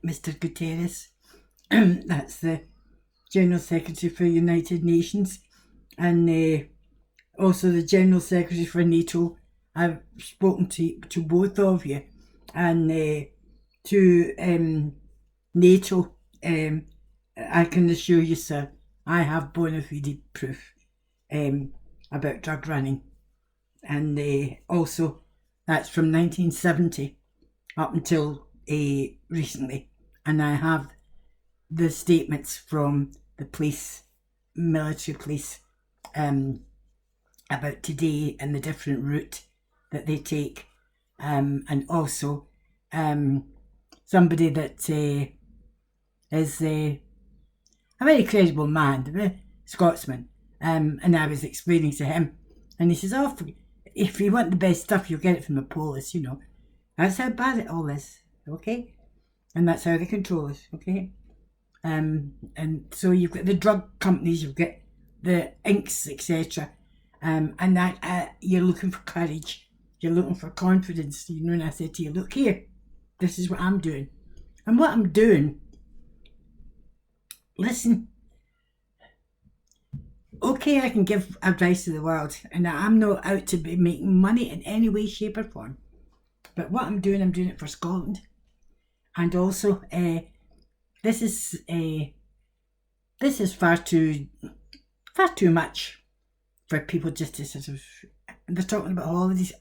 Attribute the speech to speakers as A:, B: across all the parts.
A: Mr. Guetares, that's the General Secretary for United Nations, and also the General Secretary for NATO. I've spoken to both of you, and to N.A.T.O. I can assure you, sir, I have bona fide proof about drug running, and also that's from 1970 up until recently, and I have the statements from the police, military police, about today and the different route that they take, and also somebody that is a very credible man, a Scotsman, and I was explaining to him, and he says, "Oh, if you want the best stuff, you'll get it from the police, you know. That's how bad it all is, okay? And that's how they control us, okay? And so you've got the drug companies, you've got the inks, etc. And that you're looking for courage, you're looking for confidence, you know. And I said to you, look here, this is what I'm doing, and what I'm doing. Listen, okay, I can give advice to the world, and I'm not out to be making money in any way, shape, or form. But what I'm doing it for Scotland, and also this is far too much for people just to sort of. They're talking about holidays.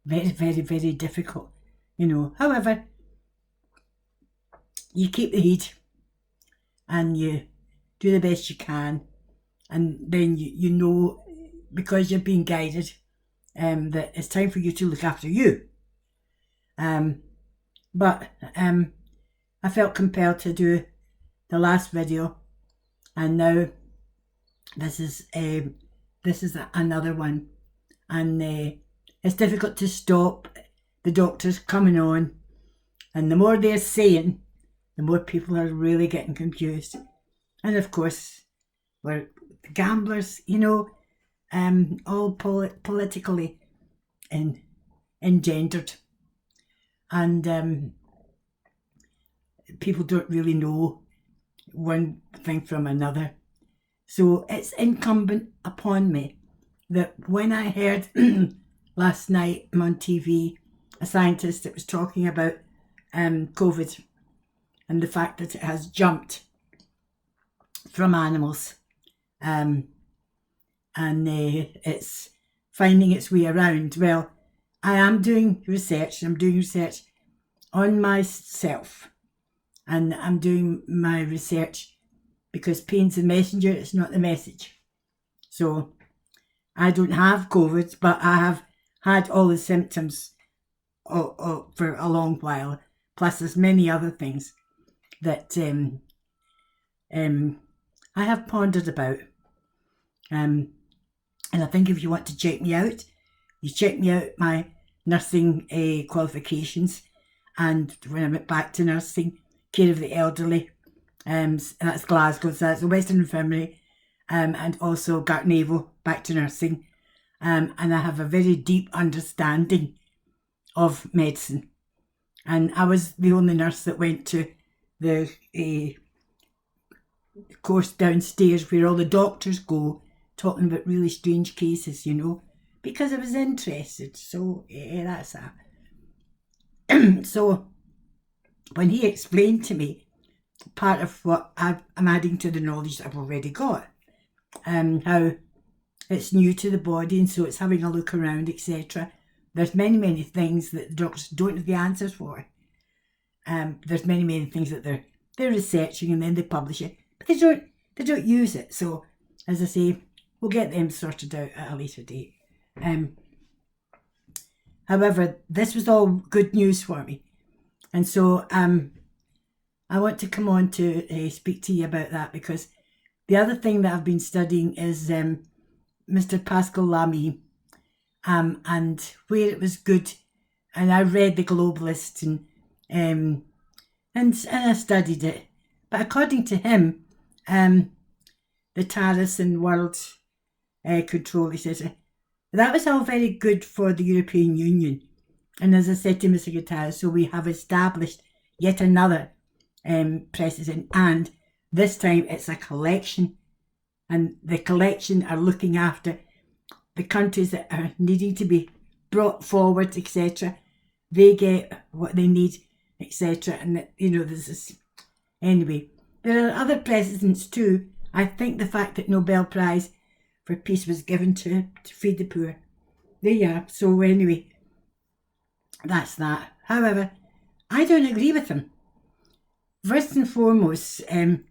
A: Very, very, very difficult, you know. However, you keep the heat and you do the best you can, and then you know, because you're being guided, that it's time for you to look after you. But I felt compelled to do the last video, and now this is another one, and it's difficult to stop the doctors coming on, and the more they're saying, the more people are really getting confused. And of course, we're gamblers, you know, all politically engendered, and people don't really know one thing from another. So it's incumbent upon me that when I heard last night on TV a scientist that was talking about COVID and the fact that it has jumped from animals, and it's finding its way around. Well, I am doing research. I'm doing research on myself, and I'm doing my research because pain's the messenger, it's not the message. So I don't have COVID, but I have had all the symptoms for a long while. Plus, there's many other things that I have pondered about. And I think if you want to check me out, you check me out my nursing qualifications, and when I went back to nursing, care of the elderly, that's Glasgow, so that's the Western Infirmary, and also N.A.T.O, back to nursing, and I have a very deep understanding of medicine, and I was the only nurse that went to the course downstairs where all the doctors go, talking about really strange cases, you know, because I was interested. So that's that. So when he explained to me part of what I'm adding to the knowledge that I've already got, how it's new to the body, and so it's having a look around, etc. There's many things that the doctors don't have the answers for. There's many things that they're researching, and then they publish it, but they don't use it. So as I say, we'll get them sorted out at a later date. However, this was all good news for me, and so I want to come on to speak to you about that, because the other thing that I've been studying is Mr. Pascal Lamy, and where it was good, and I read The Globalist, and I studied it, but according to him, the tariffs and world control, etc., that was all very good for the European Union, And as I said to Mr. Guetares, so we have established yet another precedent, and this time it's a collection, and the collection are looking after the countries that are needing to be brought forward, etc. They get what they need, etc. And this is anyway. There are other precedents too. I think the fact that Nobel Prize for Peace was given to feed the poor. There you are. So anyway, that's that. However, I don't agree with him. First and foremost, there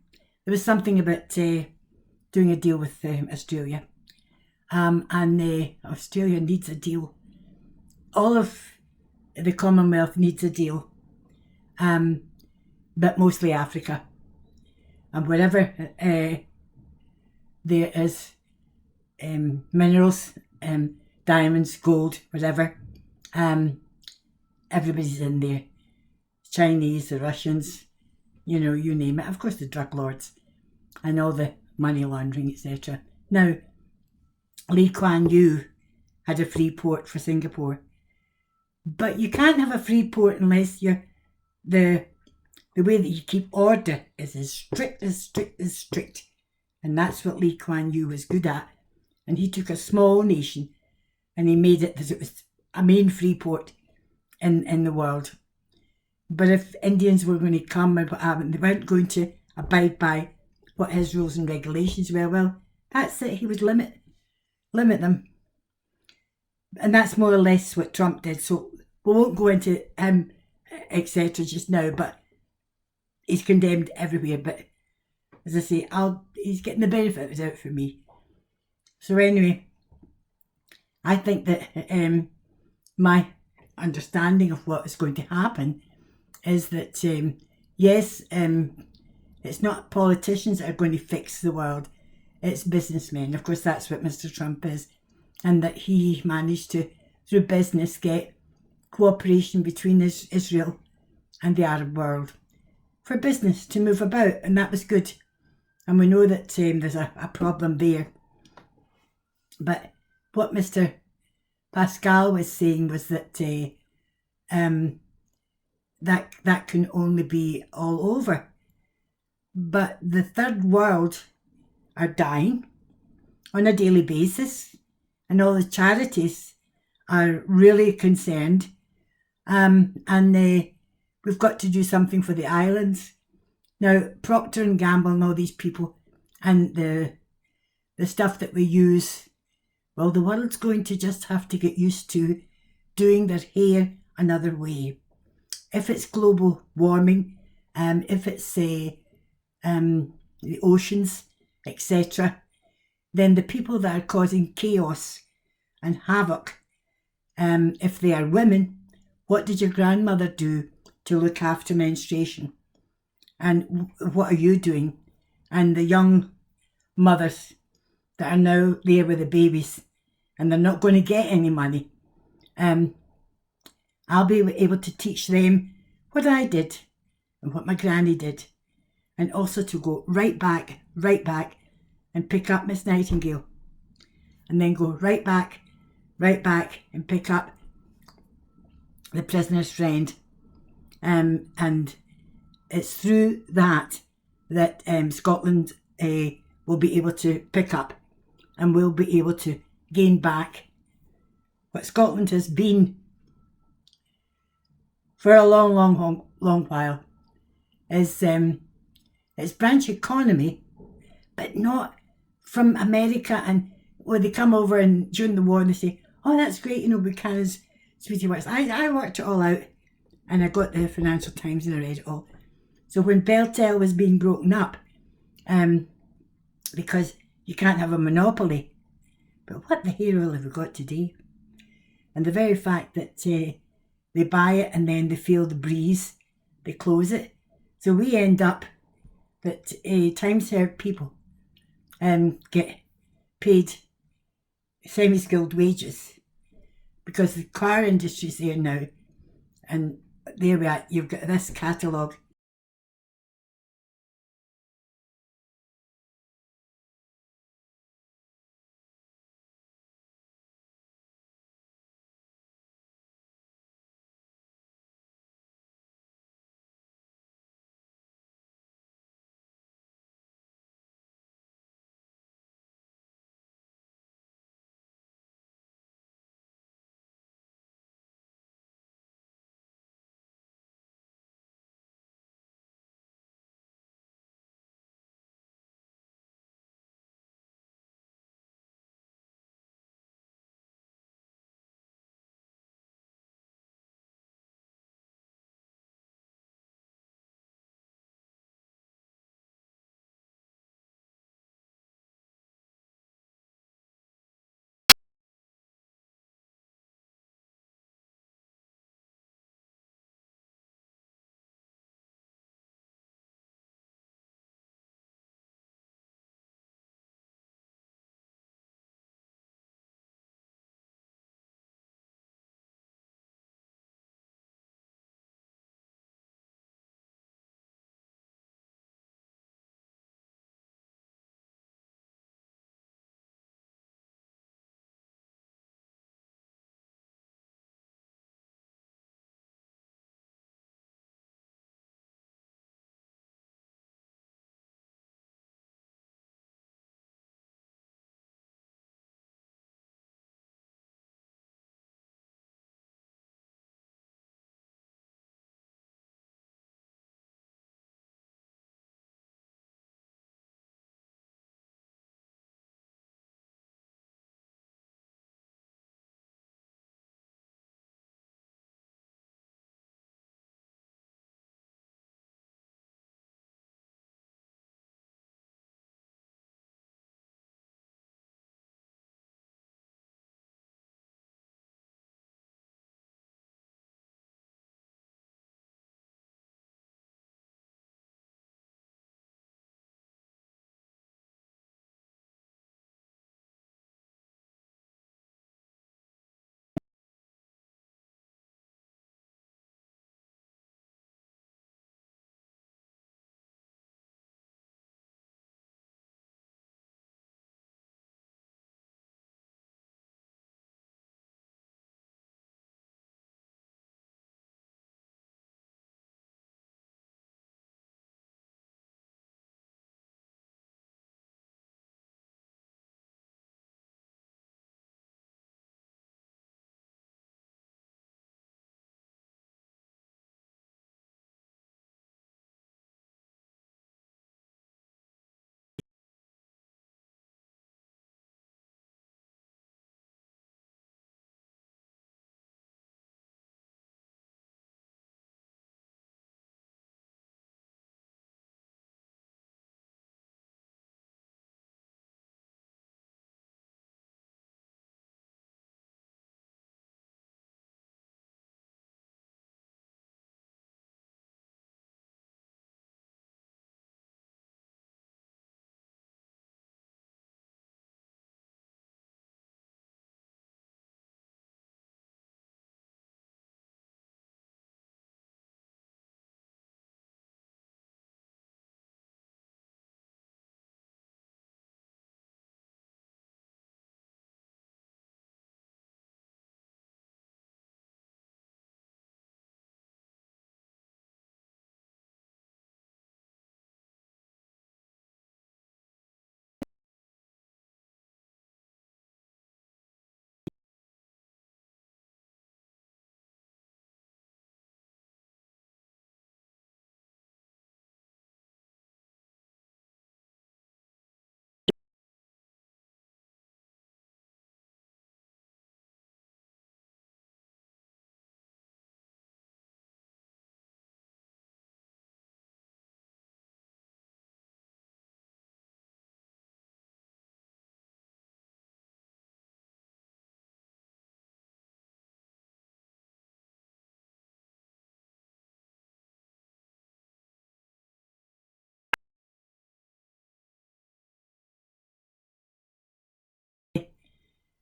A: was something about doing a deal with Australia. And Australia needs a deal. All of the Commonwealth needs a deal. But mostly Africa. And wherever there is minerals, diamonds, gold, whatever, everybody's in there. Chinese, the Russians, you name it. Of course, the drug lords and all the money laundering, etc. Now, Lee Kuan Yew had a free port for Singapore, but you can't have a free port unless the way that you keep order is as strict as strict as strict, and that's what Lee Kuan Yew was good at. And he took a small nation and he made it that it was a main free port in the world. But if Indians were going to come and what happened, they weren't going to abide by what his rules and regulations were. Well, that's it. He would limit them, and that's more or less what Trump did. So we won't go into him, etc. just now. But he's condemned everywhere. But as I say, he's getting the benefit of it out for me. So anyway, I think that my understanding of what is going to happen is that yes, it's not politicians that are going to fix the world, it's businessmen. Of course, that's what Mr. Trump is, and that he managed to, through business, get cooperation between Israel and the Arab world for business to move about, and that was good. And we know that there's a problem there. But what Mr. Pascal was saying was that that can only be all over. But the third world are dying on a daily basis, and all the charities are really concerned. And we've got to do something for the islands. Now, Procter and Gamble and all these people and the stuff that we use, well, the world's going to just have to get used to doing their hair another way. If it's global warming, if it's the oceans, etc., then the people that are causing chaos and havoc, if they are women, what did your grandmother do to look after menstruation? And what are you doing? And the young mothers that are now there with the babies and they're not going to get any money. I'll be able to teach them what I did and what my granny did, and also to go right back and pick up Miss Nightingale, and then go right back and pick up the prisoner's friend. And it's through that Scotland will be able to pick up, and will be able to gain back what Scotland has been for a long while, is its branch economy, but not from America. And when they come over and during the war and they say, oh, that's great, Buchanan's Sweetie Works. I worked it all out, and I got the Financial Times and I read it all. So when Beltel was being broken up, because you can't have a monopoly, but what the hell have we got today? And the very fact that they buy it and then they feel the breeze, they close it. So we end up that time-served people get paid semi-skilled wages, because the car industry's there now. And there we are, you've got this catalogue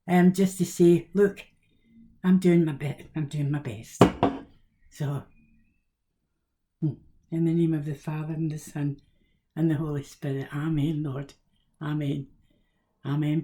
A: just to say, look, I'm doing my bit. I'm doing my best. So, in the name of the Father and the Son and the Holy Spirit, Amen, Lord. Amen. Amen.